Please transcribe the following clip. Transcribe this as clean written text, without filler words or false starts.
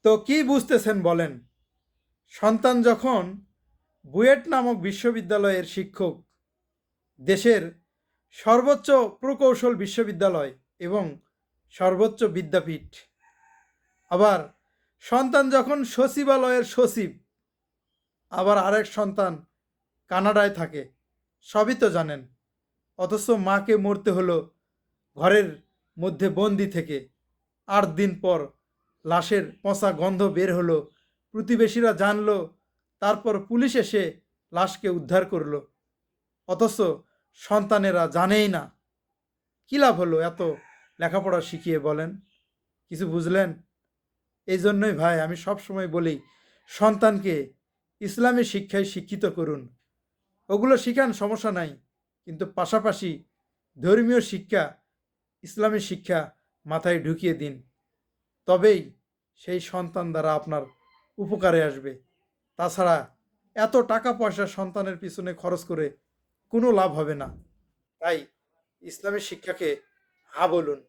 তো কি বুঝতেছেন বলেন? সন্তান যখন বুয়েট নামক বিশ্ববিদ্যালয়ের শিক্ষক, দেশের সর্বোচ্চ প্রকৌশল বিশ্ববিদ্যালয় এবং সর্বোচ্চ বিদ্যাপীঠ, আবার সন্তান যখন সচিবালয়ের সচিব, আবার আরেক সন্তান কানাডায় থাকে, সবই তো জানেন। অথচ মাকে মরতে হলো ঘরের মধ্যে বন্দি থেকে। 8 দিন পর লাশের পচা গন্ধ বের হলো, প্রতিবেশীরা জানলো, তারপর পুলিশ এসে লাশকে উদ্ধার করলো। অথচ সন্তানেরা জানেই না। কী লাভ হলো এত লেখাপড়া শিখিয়ে বলেন? কিছু বুঝলেন? এই জন্যই ভাই আমি সবসময় বলি, সন্তানকে ইসলামী শিক্ষায় শিক্ষিত করুন। ওগুলো শিখান, সমস্যা নাই, কিন্তু পাশাপাশি ধর্মীয় শিক্ষা, ইসলামী শিক্ষা মাথায় ঢুকিয়ে দিন। তবেই সেই সন্তান দ্বারা আপনার উপকারে আসবে। তাছাড়া এত টাকা পয়সা সন্তানের পিছনে খরচ করে কোনো লাভ হবে না। তাই ইসলামী শিক্ষাকে হা বলুন।